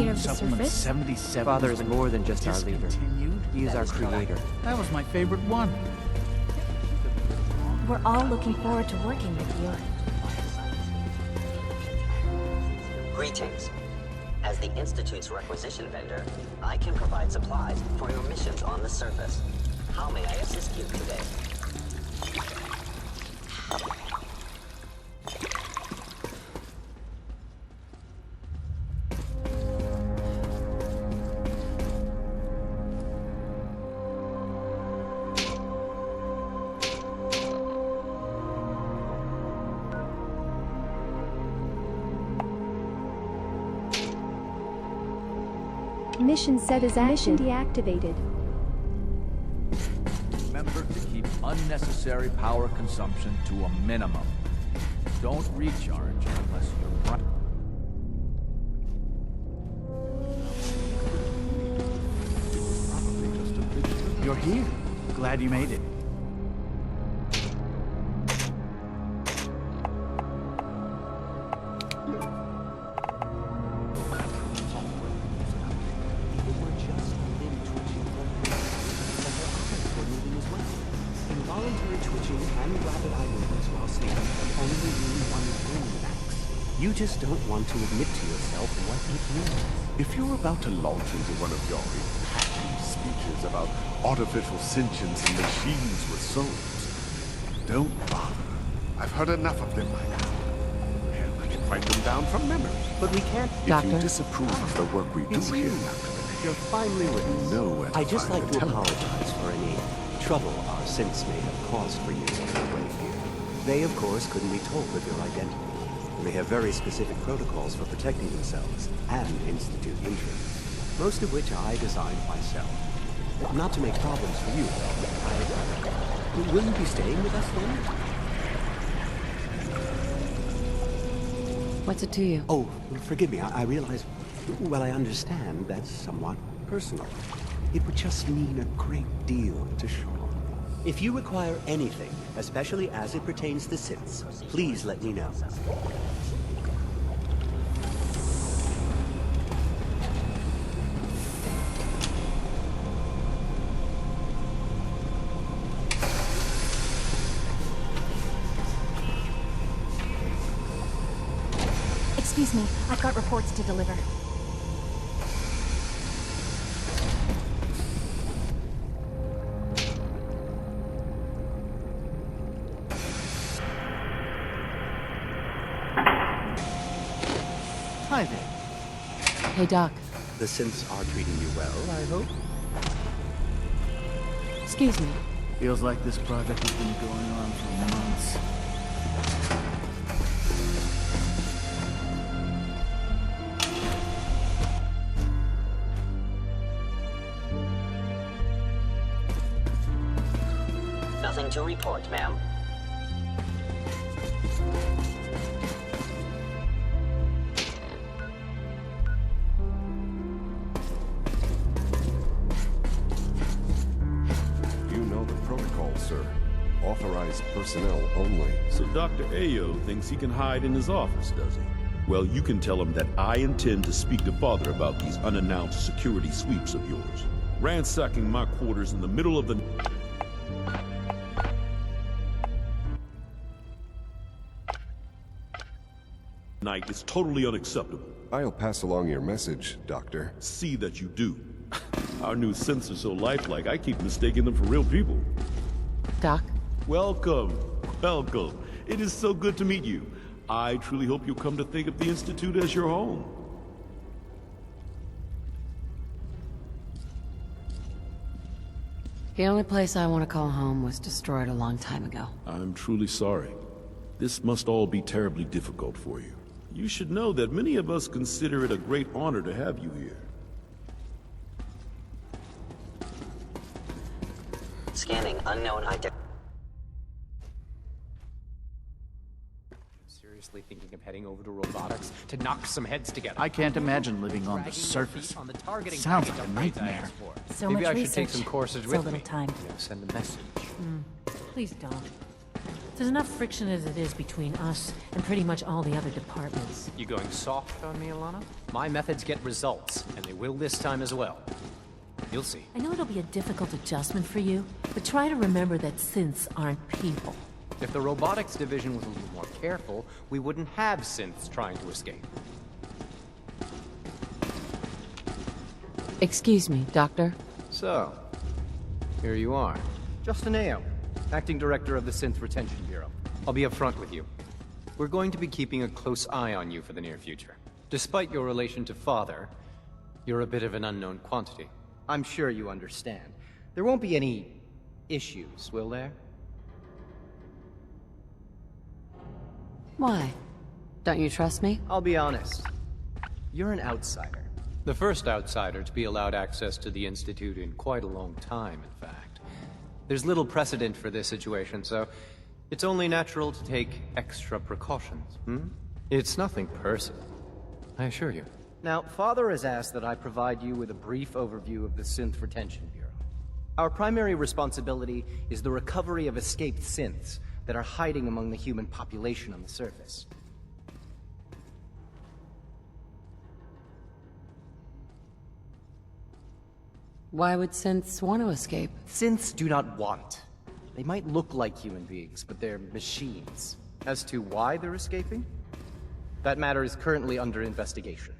care of the Supplement surface? 77 Father is more than just our leader. discontinued? He is our creator. That was my favorite one. We're all looking forward to working with you. Greetings. As the Institute's requisition vendor, I can provide supplies for your missions on the surface. How may I assist you today? Mission set as mission deactivated. Remember to keep unnecessary power consumption to a minimum. Don't recharge unless you're right. You're here. Glad you made it. Involuntary twitching and rapid eye movements while sleeping are only really one thing, Max. You just don't want to admit to yourself what it means. If you're about to launch into one of your impassioned speeches about artificial sentience and machines with souls, don't bother. I've heard enough of them by now. Hell, I can write them down from memory. But we can't... If you disapprove of the work we do It's here, you. Dr. You're finally with you us. know where to I'd just find like the to telephone. apologize for any trouble our synths may have caused for you on the way here. They, of course, couldn't be told of your identity. They have very specific protocols for protecting themselves and Institute interests, most of which I designed myself. Not to make problems for you, though. Will you be staying with us then? What's it to you? Oh, forgive me. I realize... Well, I understand that's somewhat personal. It would just mean a great deal to Sean. If you require anything, especially as it pertains to synths, please let me know. Excuse me, I've got reports to deliver. Hi there. Hey, Doc. The synths are treating you well, I hope? Excuse me. Feels like this project has been going on for months. Nothing to report, ma'am. You know the protocol, sir. Authorized personnel only. So Dr. Ayo thinks he can hide in his office, does he? Well, you can tell him that I intend to speak to Father about these unannounced security sweeps of yours. Ransacking my quarters in the middle of the... night is totally unacceptable. I'll pass along your message, Doctor. See that you do. Our new synths are so lifelike, I keep mistaking them for real people. Doc? Welcome. Welcome. It is so good to meet you. I truly hope you'll come to think of the Institute as your home. The only place I want to call home was destroyed a long time ago. I'm truly sorry. This must all be terribly difficult for you. You should know that many of us consider it a great honor to have you here. Scanning unknown identity. Seriously thinking of heading over to robotics to knock some heads together. I can't imagine living on the surface. Sounds like a nightmare. So Maybe much I should research. take some courses So with little me. time. Send a message. Please don't. There's enough friction as it is between us and pretty much all the other departments. You going soft on me, Alana? My methods get results, and they will this time as well. You'll see. I know it'll be a difficult adjustment for you, but try to remember that synths aren't people. If the robotics division was a little more careful, we wouldn't have synths trying to escape. Excuse me, Doctor. So, here you are. Justin Ayo, Acting Director of the Synth Retention Bureau. I'll be upfront with you. We're going to be keeping a close eye on you for the near future. Despite your relation to Father, you're a bit of an unknown quantity. I'm sure you understand. There won't be any issues, will there? Why? Don't you trust me? I'll be honest. You're an outsider. The first outsider to be allowed access to the Institute in quite a long time, in fact. There's little precedent for this situation, so it's only natural to take extra precautions, It's nothing personal, I assure you. Now, Father has asked that I provide you with a brief overview of the Synth Retention Bureau. Our primary responsibility is the recovery of escaped synths that are hiding among the human population on the surface. Why would synths want to escape? Synths do not want. They might look like human beings, but they're machines. As to why they're escaping? That matter is currently under investigation.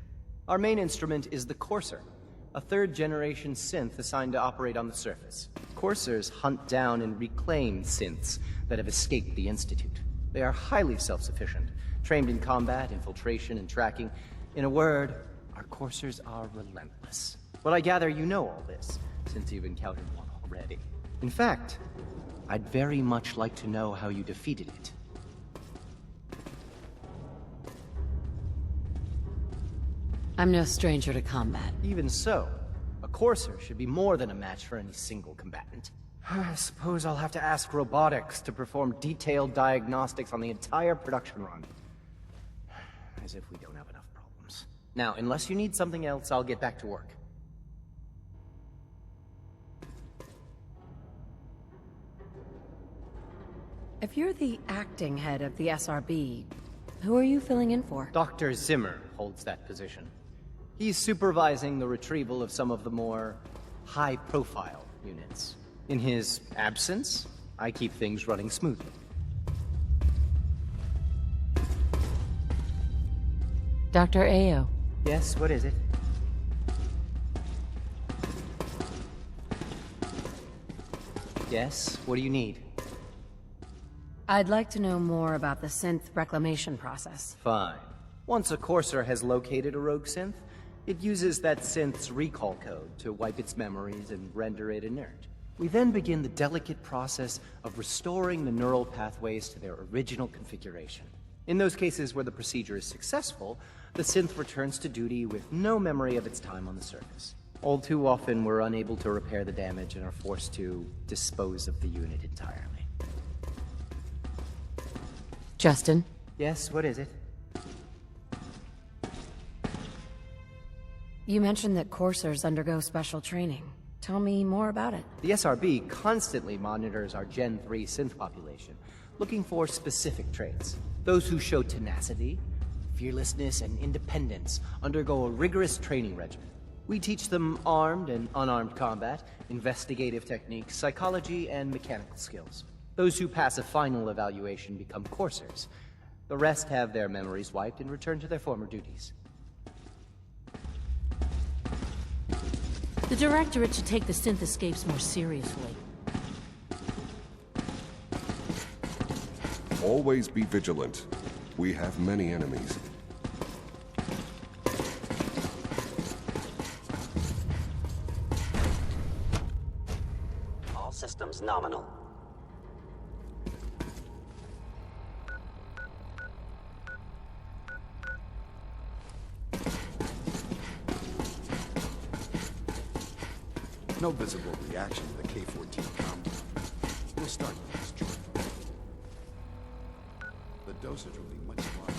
Our main instrument is the Courser, a third-generation synth assigned to operate on the surface. Coursers hunt down and reclaim synths that have escaped the Institute. They are highly self-sufficient, trained in combat, infiltration, and tracking. In a word, our Coursers are relentless. But I gather you know all this, since you've encountered one already. In fact, I'd very much like to know how you defeated it. I'm no stranger to combat. Even so, a Courser should be more than a match for any single combatant. I suppose I'll have to ask robotics to perform detailed diagnostics on the entire production run. As if we don't have enough problems. Now, unless you need something else, I'll get back to work. If you're the acting head of the SRB, who are you filling in for? Dr. Zimmer holds that position. He's supervising the retrieval of some of the more high-profile units. In his absence, I keep things running smoothly. Dr. Ayo. Yes, what is it? Yes, what do you need? I'd like to know more about the synth reclamation process. Fine. Once a Courser has located a rogue synth, it uses that synth's recall code to wipe its memories and render it inert. We then begin the delicate process of restoring the neural pathways to their original configuration. In those cases where the procedure is successful, the synth returns to duty with no memory of its time on the surface. All too often, we're unable to repair the damage and are forced to dispose of the unit entirely. Justin? Yes, what is it? You mentioned that coursers undergo special training. Tell me more about it. The SRB constantly monitors our Gen 3 synth population, looking for specific traits. Those who show tenacity, fearlessness, and independence undergo a rigorous training regimen. We teach them armed and unarmed combat, investigative techniques, psychology, and mechanical skills. Those who pass a final evaluation become coursers. The rest have their memories wiped and return to their former duties. The Directorate should take the synth escapes more seriously. Always be vigilant. We have many enemies. All systems nominal. No visible reaction to the K-14 combo. We'll start with this joint. The dosage will be much larger.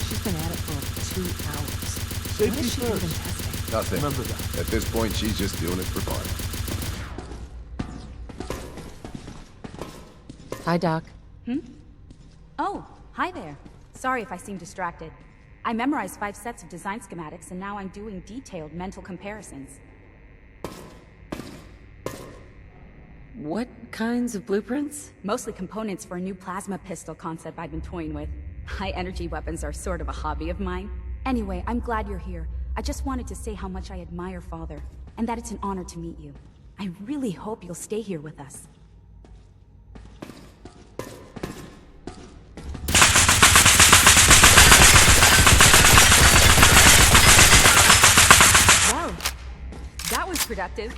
She's been at it for Safety first. Nothing. Remember that. At this point, she's just doing it for fun. Hi, Doc. Oh, hi there. Sorry if I seem distracted. I memorized 5 sets of design schematics, and now I'm doing detailed mental comparisons. What kinds of blueprints? Mostly components for a new plasma pistol concept I've been toying with. High-energy weapons are sort of a hobby of mine. Anyway, I'm glad you're here. I just wanted to say how much I admire Father, and that it's an honor to meet you. I really hope you'll stay here with us. Wow, that was productive.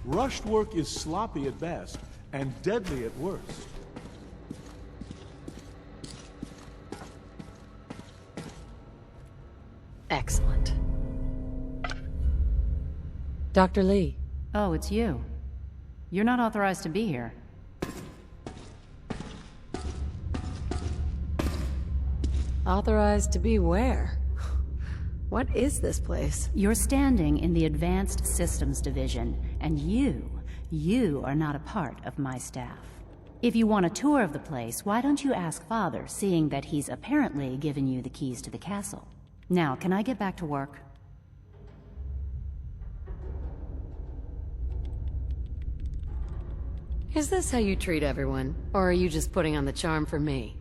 Rushed work is sloppy at best, and deadly at worst. Excellent. Dr. Lee. Oh, it's you. You're not authorized to be here. Authorized to be where? What is this place? You're standing in the Advanced Systems Division, and you are not a part of my staff. If you want a tour of the place, why don't you ask Father, seeing that he's apparently given you the keys to the castle? Now, can I get back to work? Is this how you treat everyone? Or are you just putting on the charm for me?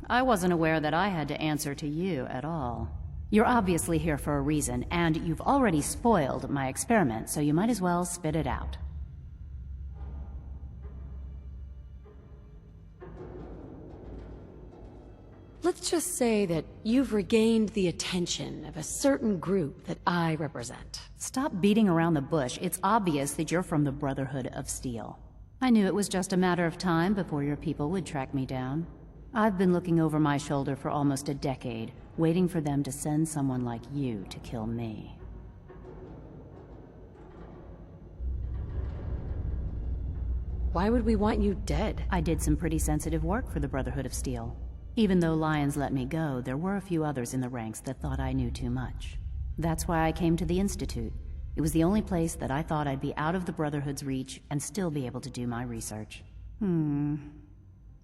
I wasn't aware that I had to answer to you at all. You're obviously here for a reason, and you've already spoiled my experiment, so you might as well spit it out. Let's just say that you've regained the attention of a certain group that I represent. Stop beating around the bush. It's obvious that you're from the Brotherhood of Steel. I knew it was just a matter of time before your people would track me down. I've been looking over my shoulder for almost a decade, waiting for them to send someone like you to kill me. Why would we want you dead? I did some pretty sensitive work for the Brotherhood of Steel. Even though Lyons let me go, there were a few others in the ranks that thought I knew too much. That's why I came to the Institute. It was the only place that I thought I'd be out of the Brotherhood's reach and still be able to do my research.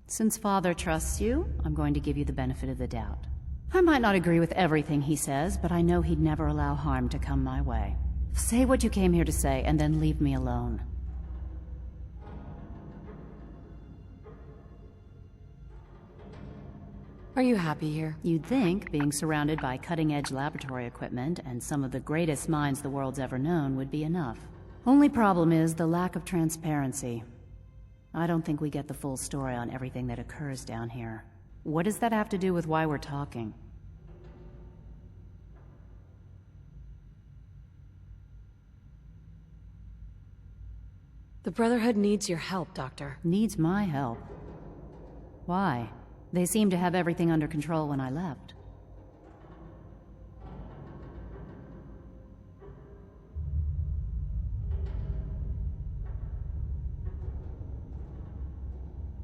Since Father trusts you, I'm going to give you the benefit of the doubt. I might not agree with everything he says, but I know he'd never allow harm to come my way. Say what you came here to say, and then leave me alone. Are you happy here? You'd think being surrounded by cutting-edge laboratory equipment and some of the greatest minds the world's ever known would be enough. Only problem is the lack of transparency. I don't think we get the full story on everything that occurs down here. What does that have to do with why we're talking? The Brotherhood needs your help, Doctor. Needs my help? Why? They seemed to have everything under control when I left.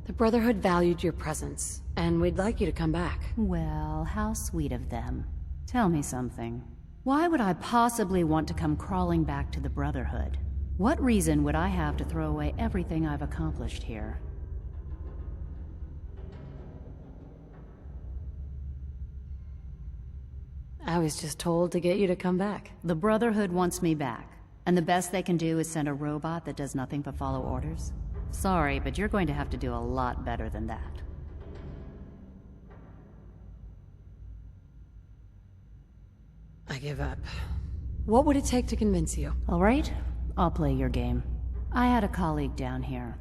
The Brotherhood valued your presence, and we'd like you to come back. Well, how sweet of them. Tell me something. Why would I possibly want to come crawling back to the Brotherhood? What reason would I have to throw away everything I've accomplished here? I was just told to get you to come back. The Brotherhood wants me back, and the best they can do is send a robot that does nothing but follow orders? Sorry, but you're going to have to do a lot better than that. I give up. What would it take to convince you? All right, I'll play your game. I had a colleague down here,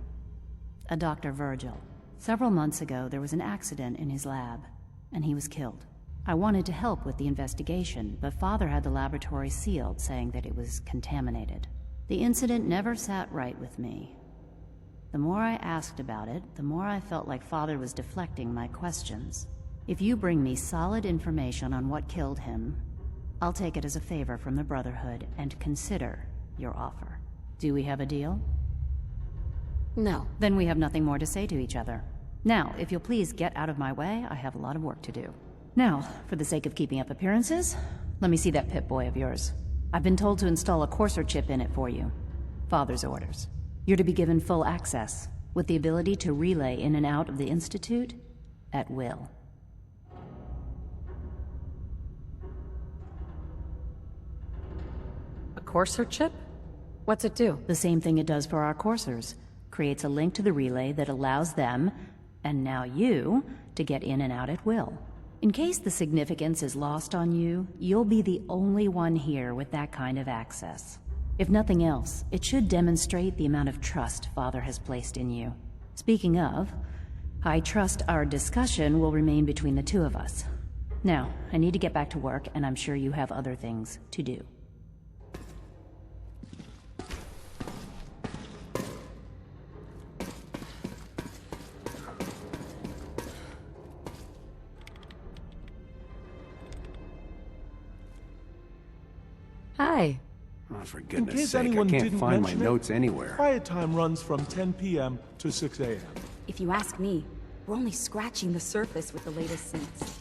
a Dr. Virgil. Several months ago, there was an accident in his lab, and he was killed. I wanted to help with the investigation, but Father had the laboratory sealed, saying that it was contaminated. The incident never sat right with me. The more I asked about it, the more I felt like Father was deflecting my questions. If you bring me solid information on what killed him, I'll take it as a favor from the Brotherhood and consider your offer. Do we have a deal? No. Then we have nothing more to say to each other. Now, if you'll please get out of my way, I have a lot of work to do. Now, for the sake of keeping up appearances, let me see that Pip-Boy of yours. I've been told to install a courser chip in it for you. Father's orders. You're to be given full access, with the ability to relay in and out of the Institute at will. A courser chip? What's it do? The same thing it does for our coursers. Creates a link to the relay that allows them, and now you, to get in and out at will. In case the significance is lost on you, you'll be the only one here with that kind of access. If nothing else, it should demonstrate the amount of trust Father has placed in you. Speaking of, I trust our discussion will remain between the two of us. Now, I need to get back to work, and I'm sure you have other things to do. Hi. In Oh, for case goodness sake, I anyone can't didn't find my mention it, notes anywhere. Quiet time runs from 10 p.m. to 6 a.m. If you ask me, we're only scratching the surface with the latest synths.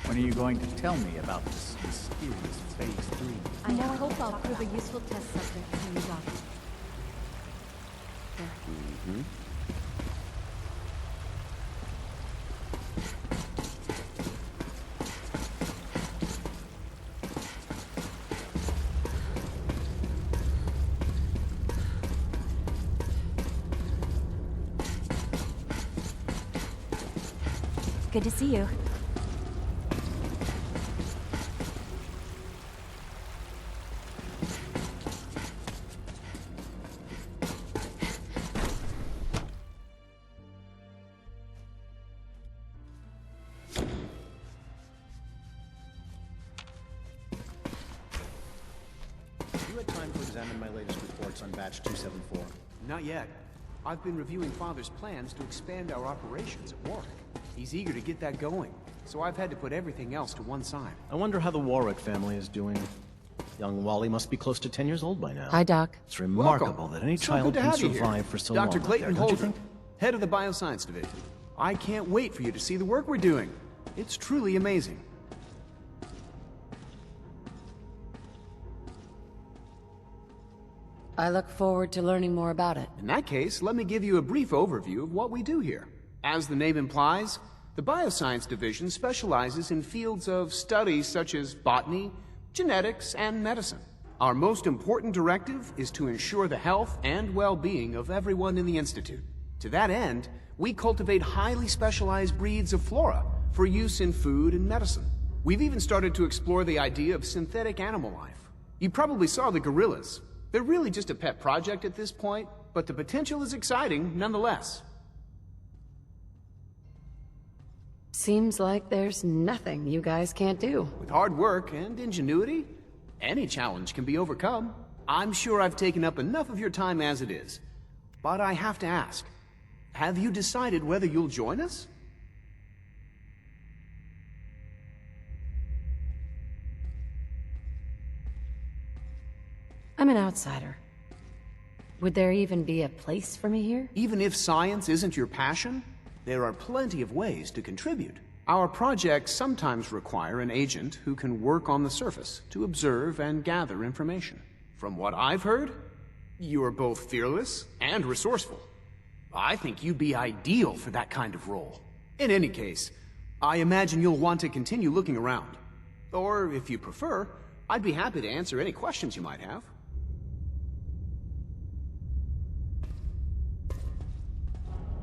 When are you going to tell me about this mysterious Phase 3? I hope I'll prove a useful test subject for you, Doctor. Good to see you. You had time to examine my latest reports on Batch 274? Not yet. I've been reviewing Father's plans to expand our operations at Warwick. He's eager to get that going, so I've had to put everything else to one side. I wonder how the Warwick family is doing. Young Wally must be close to 10 years old by now. Hi, Doc. It's remarkable Welcome. that any So child good to can have you survive here. for so Dr. long. Dr. Clayton Don't you Holder, think? head of the Bioscience Division. I can't wait for you to see the work we're doing. It's truly amazing. I look forward to learning more about it. In that case, let me give you a brief overview of what we do here. As the name implies, the Bioscience Division specializes in fields of studies such as botany, genetics, and medicine. Our most important directive is to ensure the health and well-being of everyone in the Institute. To that end, we cultivate highly specialized breeds of flora for use in food and medicine. We've even started to explore the idea of synthetic animal life. You probably saw the gorillas. They're really just a pet project at this point, but the potential is exciting nonetheless. Seems like there's nothing you guys can't do. With hard work and ingenuity, any challenge can be overcome. I'm sure I've taken up enough of your time as it is. But I have to ask, have you decided whether you'll join us? I'm an outsider. Would there even be a place for me here? Even if science isn't your passion, there are plenty of ways to contribute. Our projects sometimes require an agent who can work on the surface to observe and gather information. From what I've heard, you are both fearless and resourceful. I think you'd be ideal for that kind of role. In any case, I imagine you'll want to continue looking around. Or, if you prefer, I'd be happy to answer any questions you might have.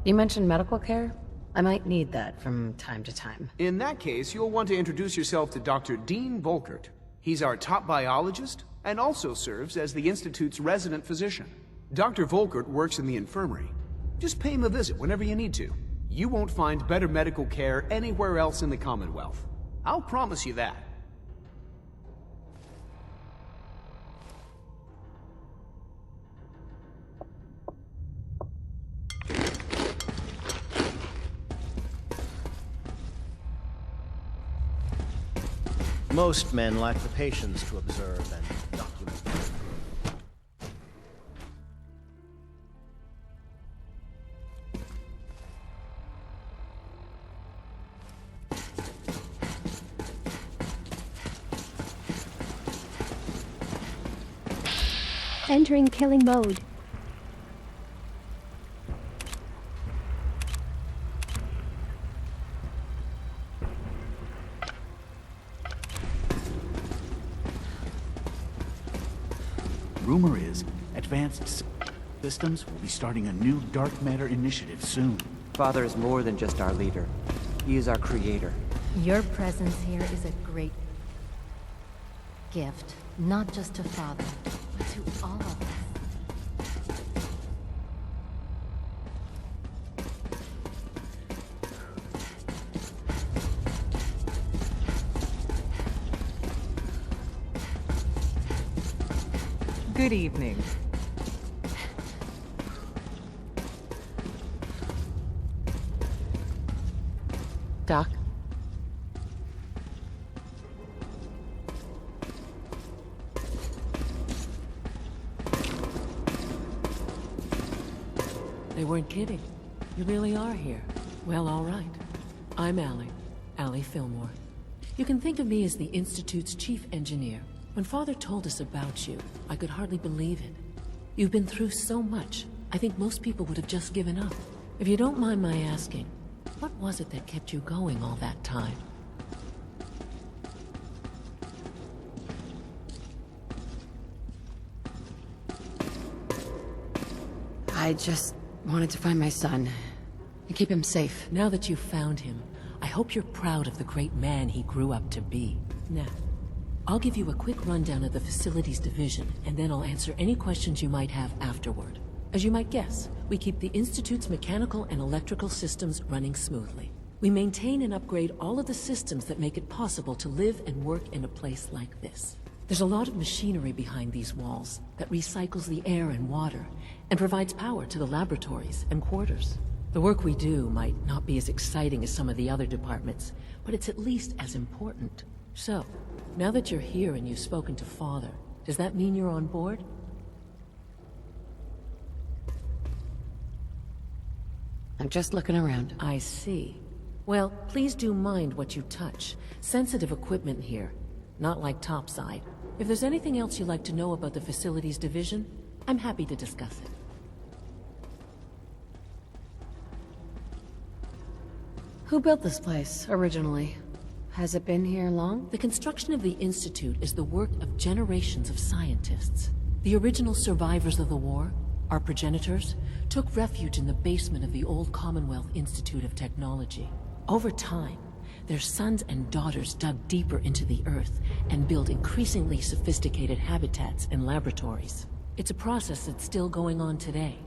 You mentioned medical care? I might need that from time to time. In that case, you'll want to introduce yourself to Dr. Dean Volkert. He's our top biologist and also serves as the Institute's resident physician. Dr. Volkert works in the infirmary. Just pay him a visit whenever you need to. You won't find better medical care anywhere else in the Commonwealth. I'll promise you that. Most men lack the patience to observe and document. Entering killing mode. Rumor is, advanced systems will be starting a new dark matter initiative soon. Father is more than just our leader. He is our creator. Your presence here is a great gift, not just to Father, but to all of us. Good evening. Doc? They weren't kidding. You really are here. Well, all right. I'm Allie Fillmore. You can think of me as the Institute's chief engineer. When Father told us about you, I could hardly believe it. You've been through so much, I think most people would have just given up. If you don't mind my asking, what was it that kept you going all that time? I just wanted to find my son and keep him safe. Now that you've found him, I hope you're proud of the great man he grew up to be. Now, I'll give you a quick rundown of the Facilities Division, and then I'll answer any questions you might have afterward. As you might guess, we keep the Institute's mechanical and electrical systems running smoothly. We maintain and upgrade all of the systems that make it possible to live and work in a place like this. There's a lot of machinery behind these walls that recycles the air and water, and provides power to the laboratories and quarters. The work we do might not be as exciting as some of the other departments, but it's at least as important. So, now that you're here and you've spoken to Father, does that mean you're on board? I'm just looking around. I see. Well, please do mind what you touch. Sensitive equipment here, not like topside. If there's anything else you'd like to know about the Facilities Division, I'm happy to discuss it. Who built this place, originally? Has it been here long? The construction of the Institute is the work of generations of scientists. The original survivors of the war, our progenitors, took refuge in the basement of the old Commonwealth Institute of Technology. Over time, their sons and daughters dug deeper into the earth and built increasingly sophisticated habitats and laboratories. It's a process that's still going on today.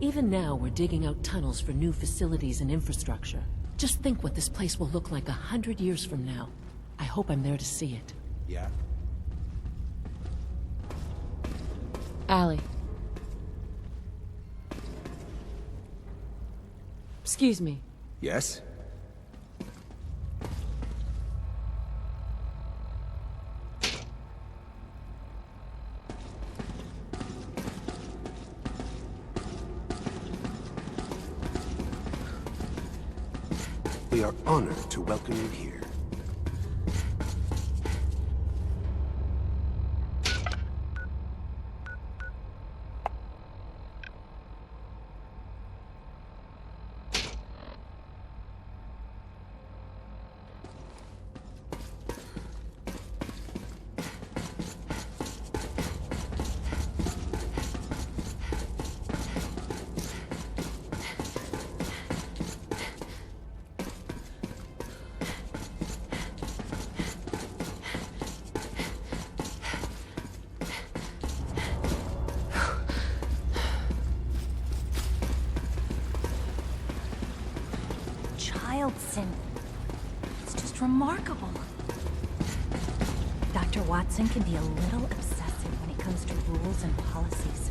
Even now, we're digging out tunnels for new facilities and infrastructure. Just think what this place will look like 100 years from now. I hope I'm there to see it. Yeah. Allie. Excuse me. Yes? We are honored to welcome you here. It's just remarkable. Dr. Watson can be a little obsessive when it comes to rules and policies.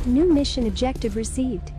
New mission objective received.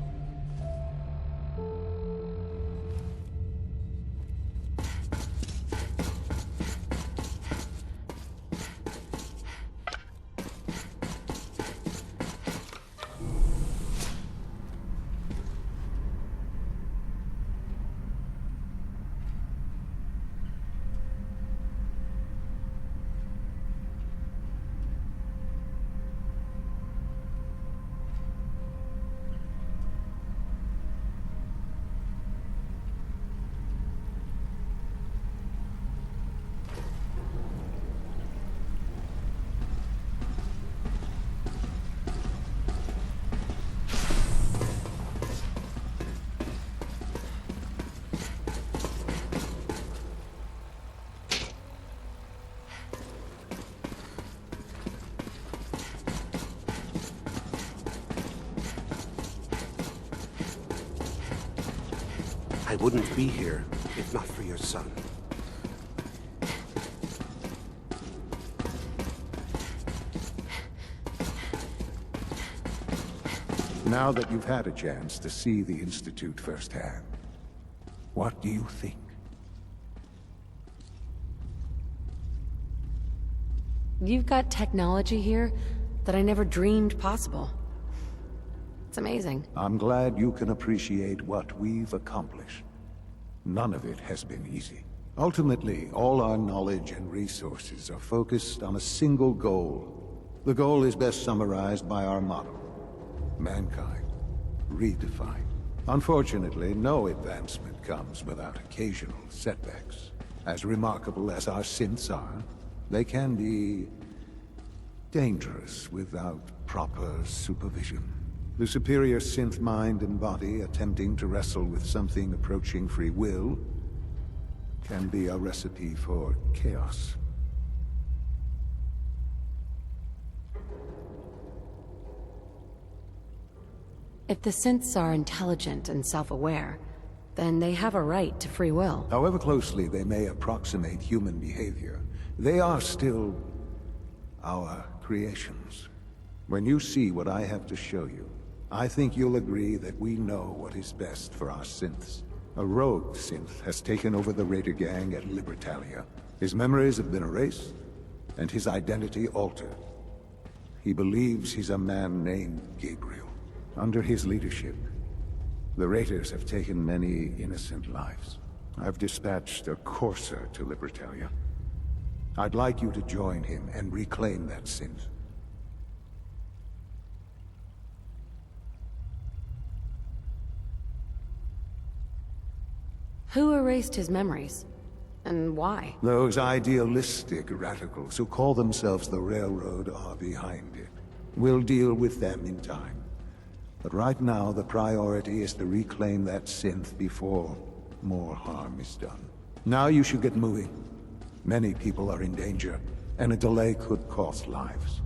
I wouldn't be here if not for your son. Now that you've had a chance to see the Institute firsthand, what do you think? You've got technology here that I never dreamed possible. It's amazing. I'm glad you can appreciate what we've accomplished. None of it has been easy. Ultimately, all our knowledge and resources are focused on a single goal. The goal is best summarized by our motto: mankind, redefined. Unfortunately, no advancement comes without occasional setbacks. As remarkable as our synths are, they can be dangerous without proper supervision. The superior synth mind and body attempting to wrestle with something approaching free will can be a recipe for chaos. If the synths are intelligent and self-aware, then they have a right to free will. However closely they may approximate human behavior, they are still our creations. When you see what I have to show you, I think you'll agree that we know what is best for our synths. A rogue synth has taken over the Raider gang at Libertalia. His memories have been erased, and his identity altered. He believes he's a man named Gabriel. Under his leadership, the Raiders have taken many innocent lives. I've dispatched a courser to Libertalia. I'd like you to join him and reclaim that synth. Who erased his memories? And why? Those idealistic radicals who call themselves the Railroad are behind it. We'll deal with them in time. But right now, the priority is to reclaim that synth before more harm is done. Now you should get moving. Many people are in danger, and a delay could cost lives.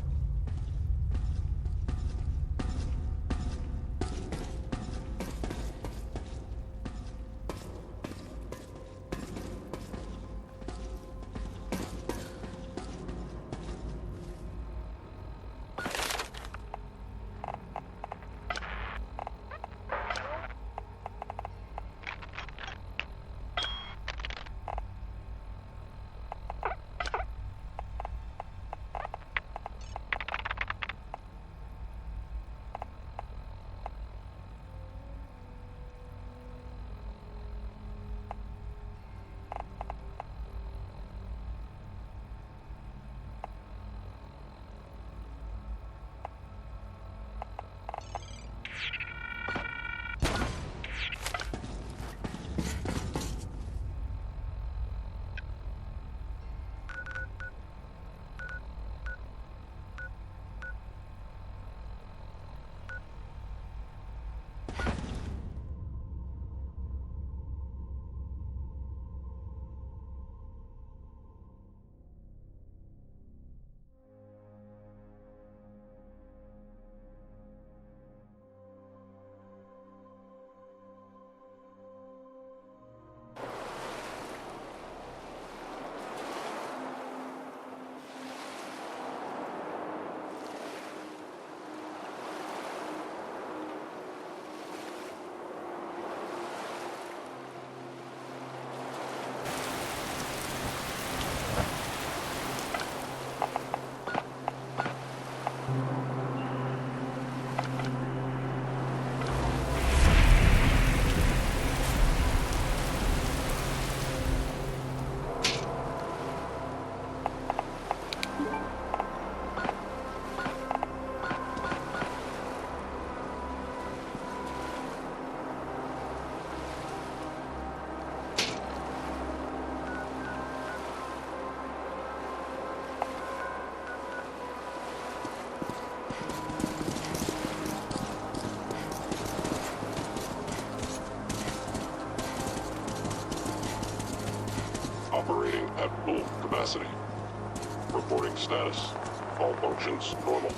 Operating at full capacity. Reporting status. All functions normal.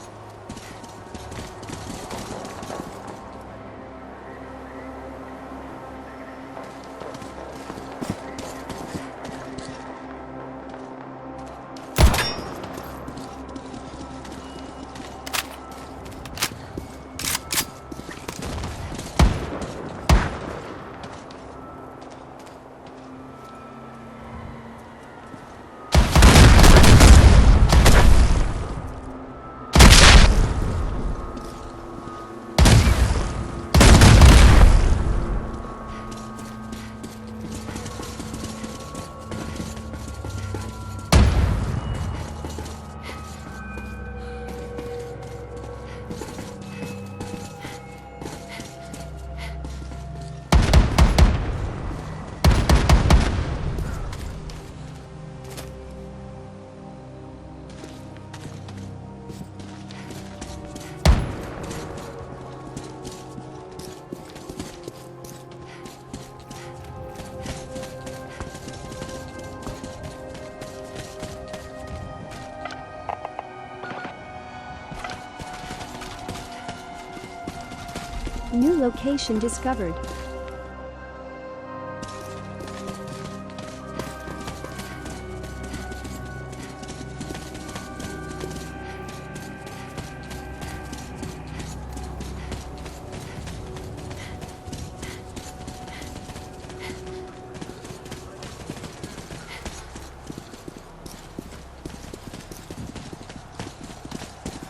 New location discovered.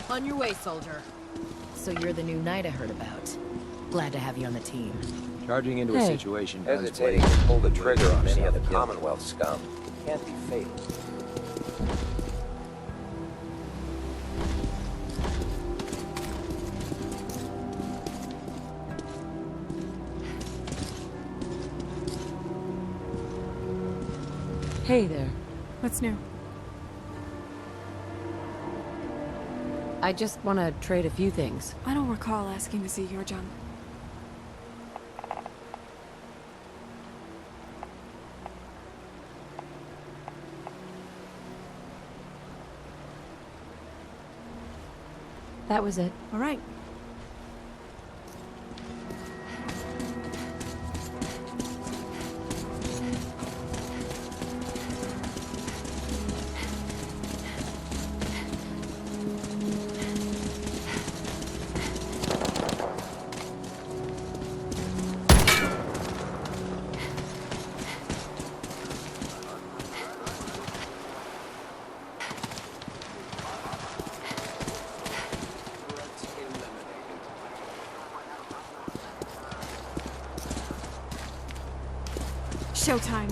On your way, soldier. So you're the new knight I heard about. Glad to have you on the team. Charging into a Hey. situation guns Hesitating blazing to pull the would trigger leave on any of the yourself guilty. Commonwealth scum Can't be fatal. Hey there. What's new? I just want to trade a few things. I don't recall asking to see your junk. That was it. All right. Showtime.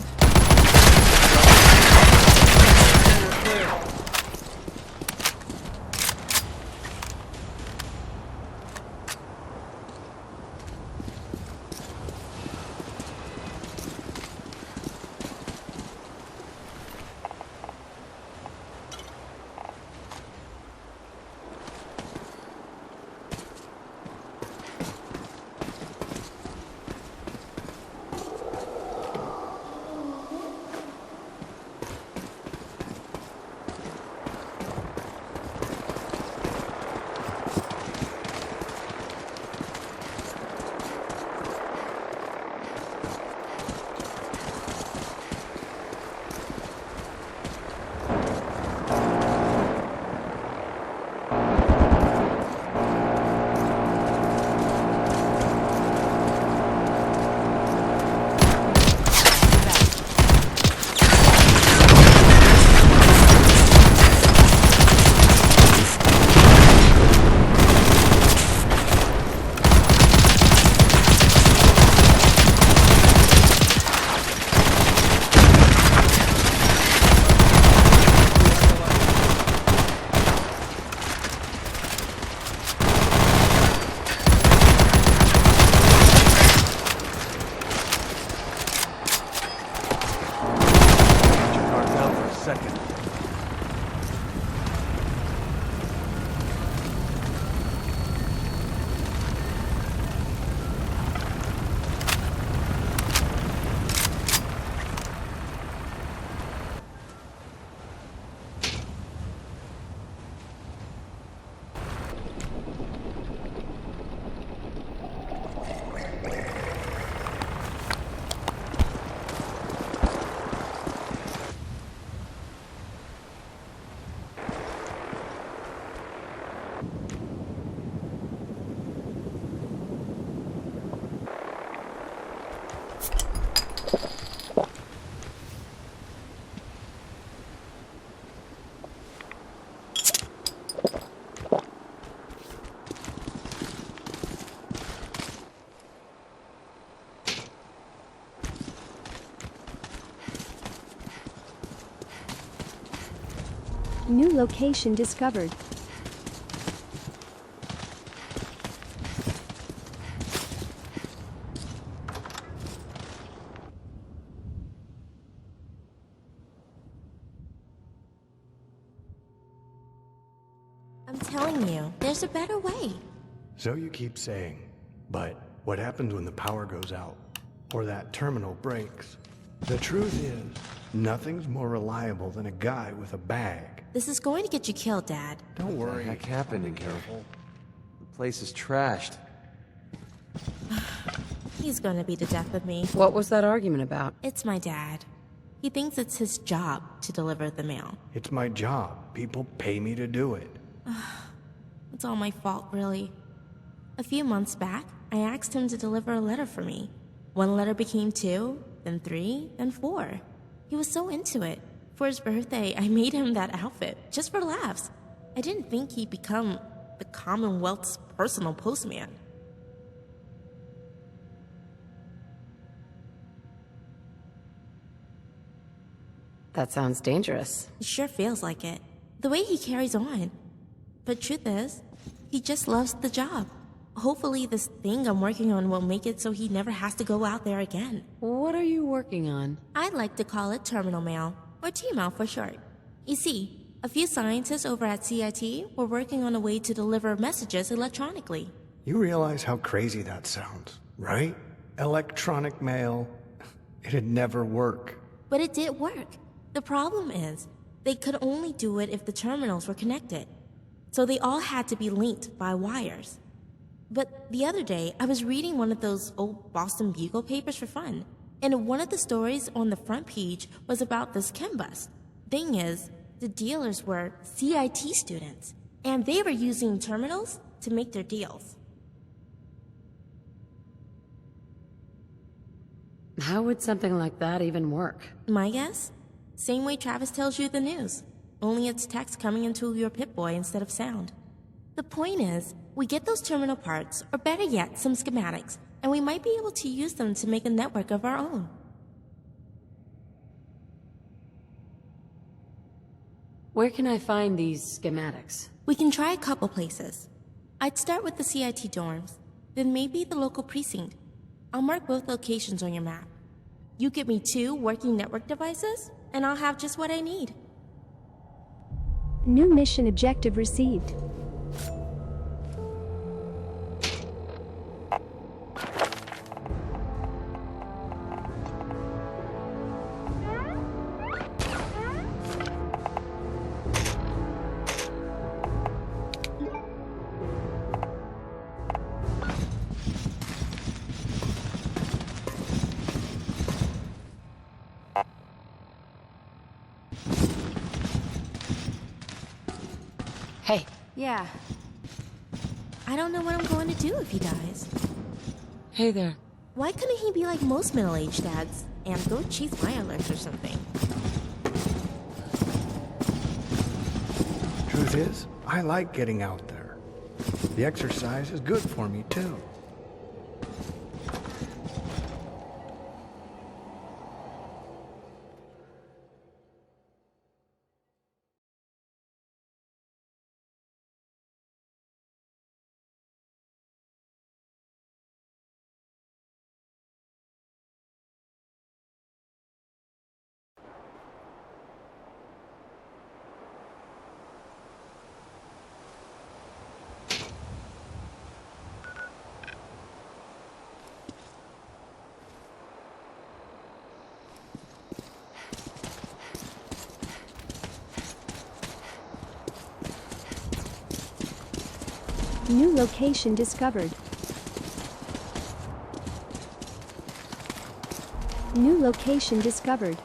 New location discovered. I'm telling you, there's a better way. So you keep saying, but what happens when the power goes out? Or that terminal breaks? The truth is, nothing's more reliable than a guy with a bag. This is going to get you killed, Dad. Don't worry. What the heck happened in Careful? The place is trashed. He's gonna be the death of me. What was that argument about? It's my dad. He thinks it's his job to deliver the mail. It's my job. People pay me to do it. It's all my fault, really. A few months back, I asked him to deliver a letter for me. One letter became 2, then 3, then 4. He was so into it. For his birthday, I made him that outfit, just for laughs. I didn't think he'd become the Commonwealth's personal postman. That sounds dangerous. It sure feels like it. The way he carries on. But truth is, he just loves the job. Hopefully this thing I'm working on will make it so he never has to go out there again. What are you working on? I'd like to call it terminal mail, or T-mail for short. You see, a few scientists over at CIT were working on a way to deliver messages electronically. You realize how crazy that sounds, right? Electronic mail. It'd never work. But it did work. The problem is, they could only do it if the terminals were connected. So they all had to be linked by wires. But the other day, I was reading one of those old Boston Bugle papers for fun, and one of the stories on the front page was about this chem bust. Thing is, the dealers were CIT students, and they were using terminals to make their deals. How would something like that even work? My guess? Same way Travis tells you the news. Only it's text coming into your Pip-Boy instead of sound. The point is, we get those terminal parts, or better yet, some schematics, and we might be able to use them to make a network of our own. Where can I find these schematics? We can try a couple places. I'd start with the CIT dorms, then maybe the local precinct. I'll mark both locations on your map. You get me 2 working network devices, and I'll have just what I need. New mission objective received. Hey. Yeah. I don't know what I'm going to do if he dies. Hey there. Why couldn't he be like most middle-aged dads and go chase violence or something? Truth is, I like getting out there. The exercise is good for me, too. New location discovered. New location discovered.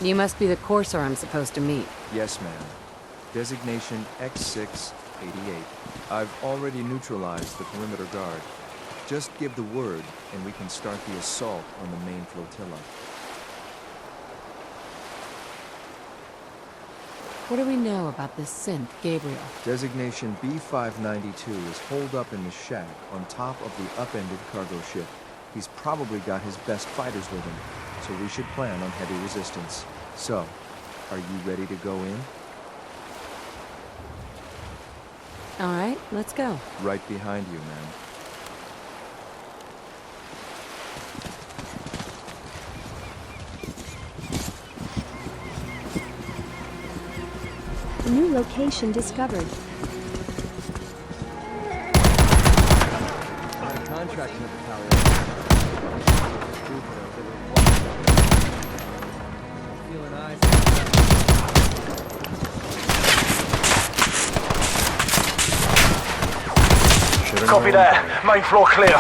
You must be the courser I'm supposed to meet. Yes, ma'am. Designation X688. I've already neutralized the perimeter guard. Just give the word, and we can start the assault on the main flotilla. What do we know about this synth, Gabriel? Designation B592 is holed up in the shack on top of the upended cargo ship. He's probably got his best fighters with him, so we should plan on heavy resistance. So, are you ready to go in? All right, let's go. Right behind you, man. New location discovered. Contract with the power. Feeling eyes. Copy that. Main floor clear.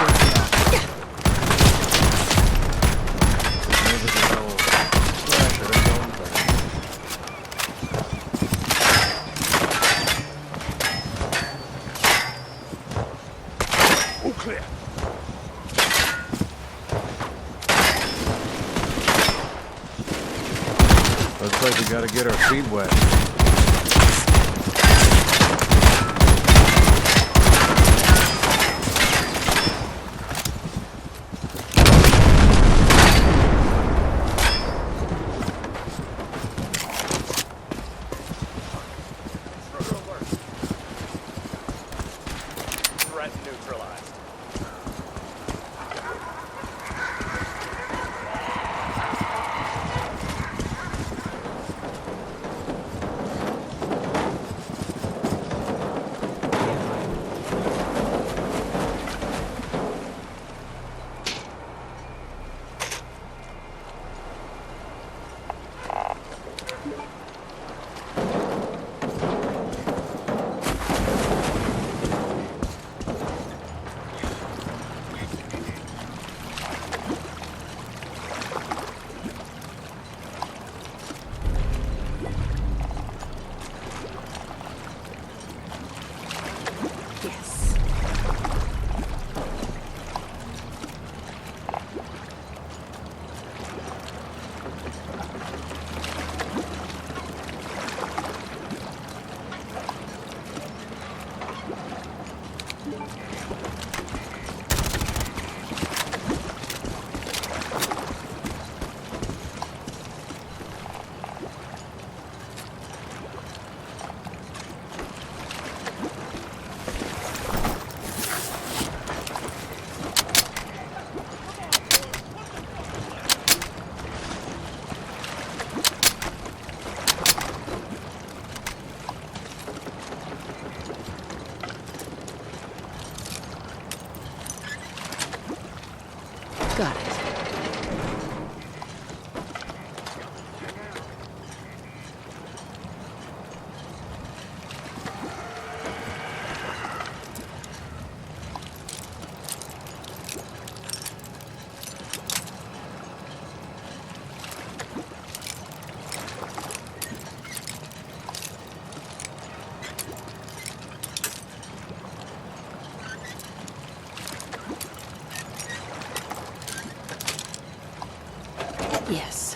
All clear. Looks like we gotta get our feet wet. Threat neutralized. Got it. Yes.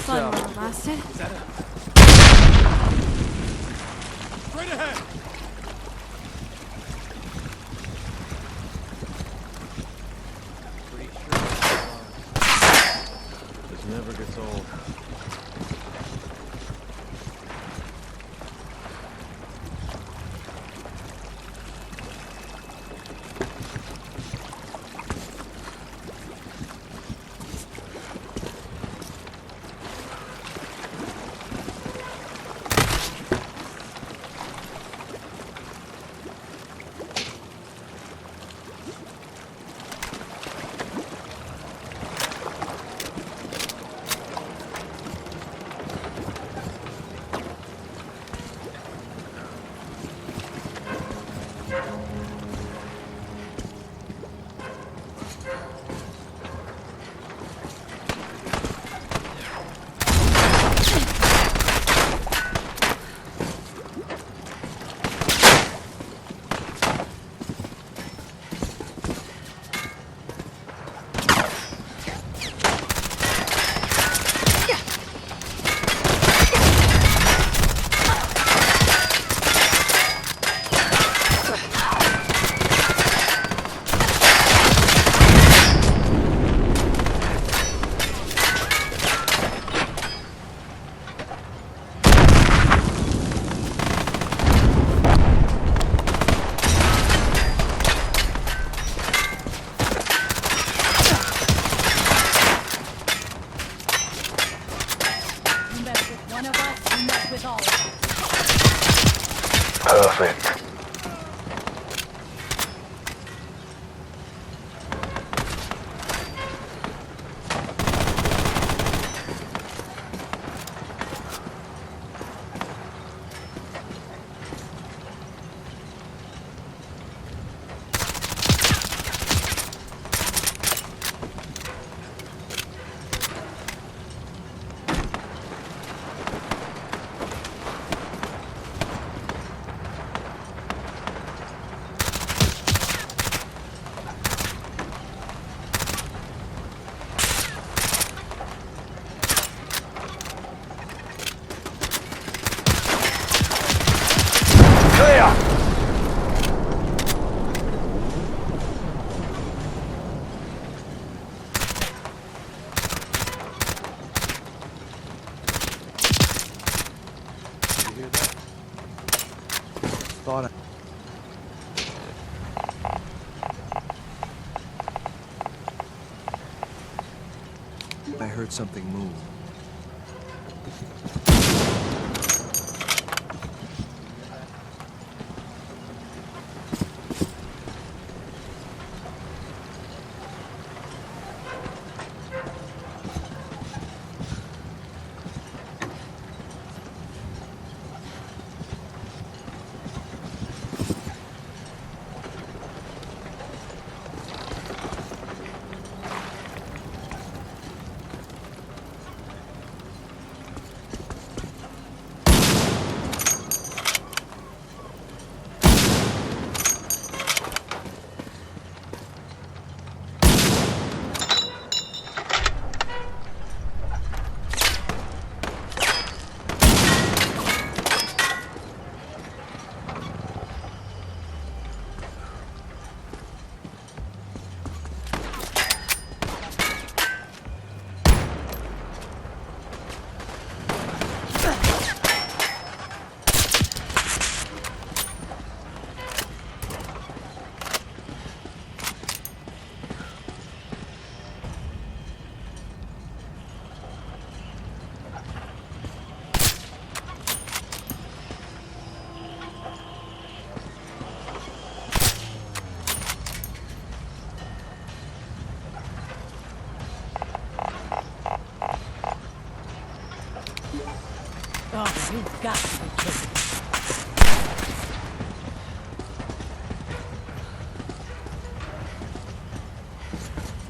Fun while it lasted. Straight ahead. This never gets old. Perfect. Thought I heard something move. Oh, we've got to be kidding.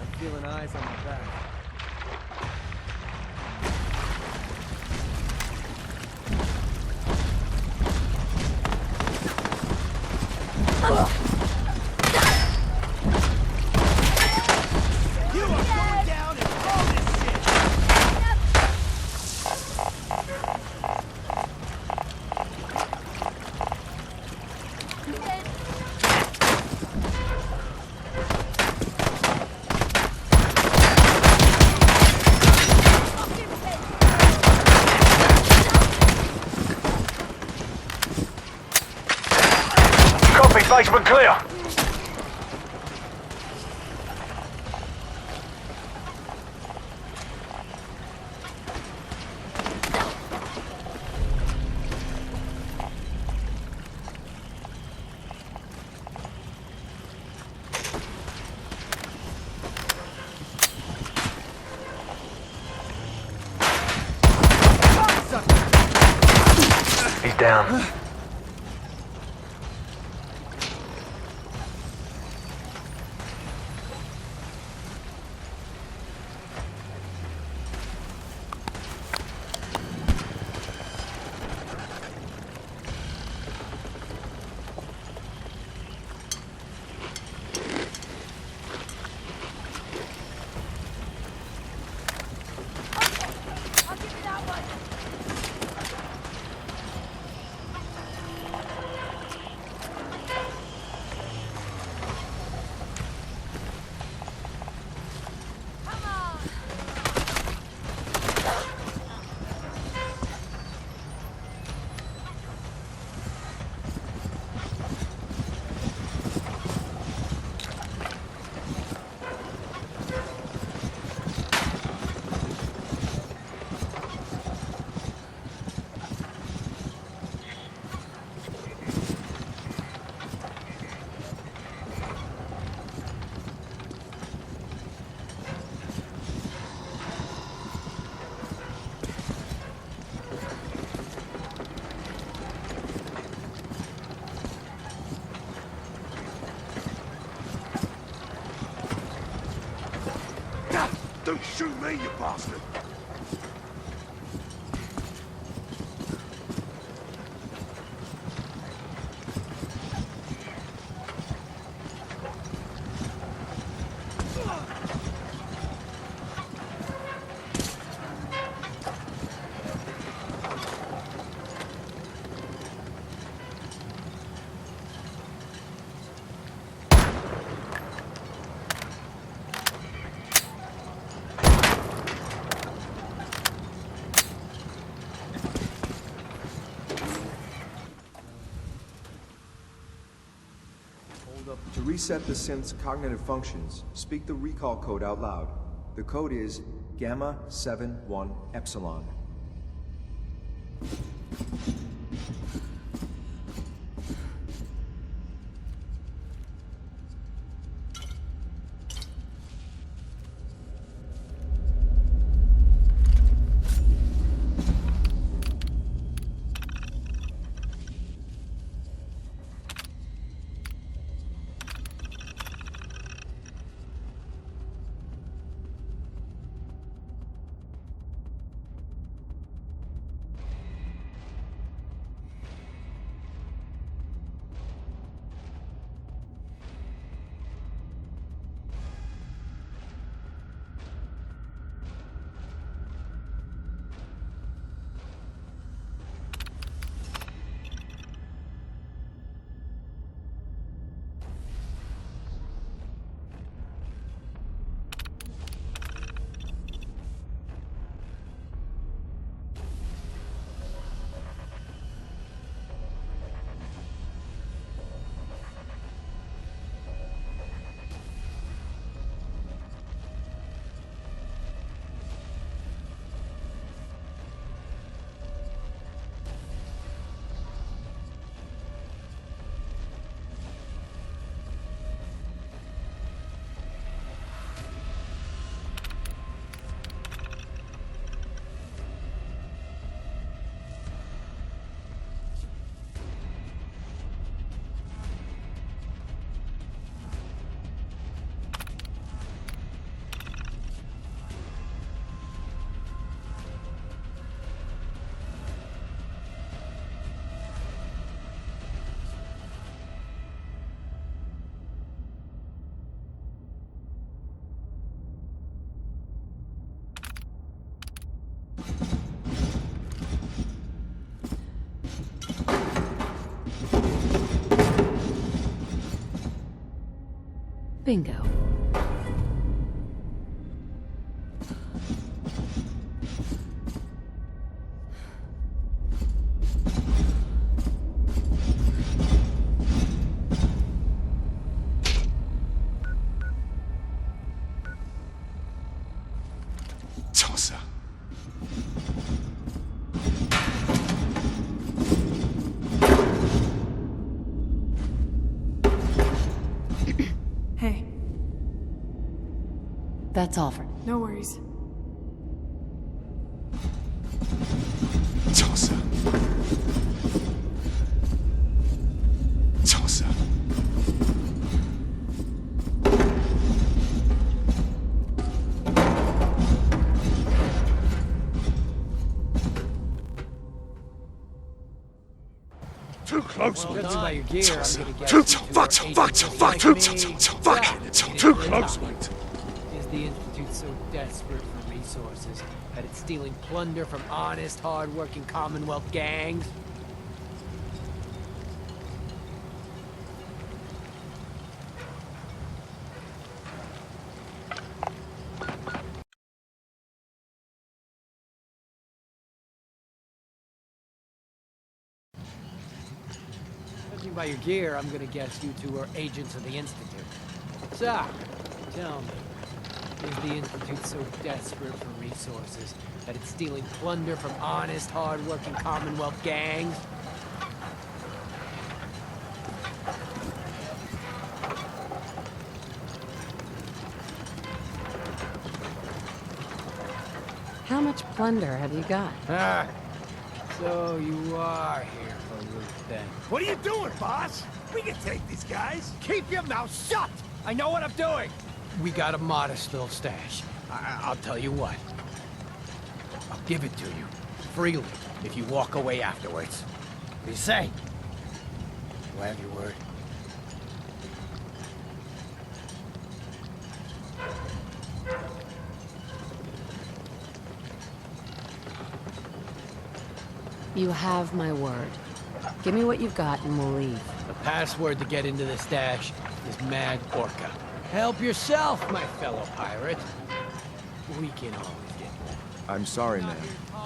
I'm feeling eyes on my back. You are going down in all this shit! Copy, basement clear. He's down. Don't shoot me, you bastard! To reset the synth's cognitive functions, speak the recall code out loud. The code is Gamma 71 Epsilon. Bingo. Tosser. Hey. That's all for now. No worries. Tosser. Tosser. Too close, Well, mate. judging by your gear, I'm gonna guess Too you fuck, two are fuck, agents of fuck, like too me. too close, mate. Is the Institute so desperate for resources that it's stealing plunder from honest, hard-working Commonwealth gangs? Judging by your gear, I'm gonna guess you two are agents of the Institute. So, tell me, is the Institute so desperate for resources that it's stealing plunder from honest, hard-working Commonwealth gangs? How much plunder have you got? Ah, so you are here for loot then. What are you doing, boss? We can take these guys. Keep your mouth shut! I know what I'm doing! We got a modest little stash. I'll tell you what. I'll give it to you, freely, if you walk away afterwards. What do you say? Do I have your word? You have my word. Give me what you've got and we'll leave. The password to get into the stash is Mad Orca. Help yourself, my fellow pirate. We can always get more. I'm sorry, man,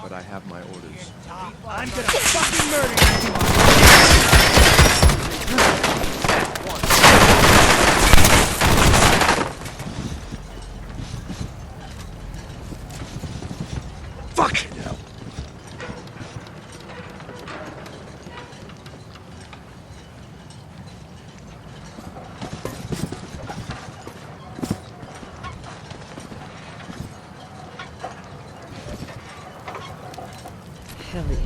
but I have my orders. I'm gonna fucking murder you! Fucking hell. Hell yeah.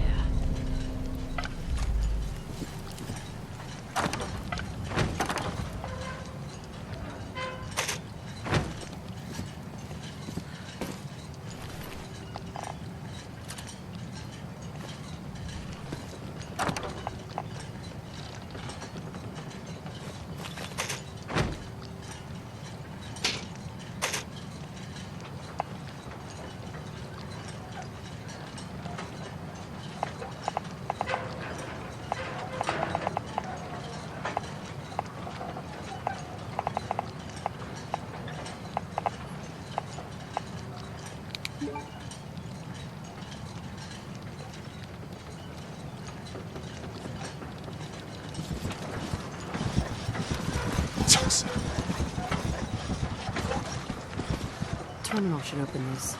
Terminal should open this.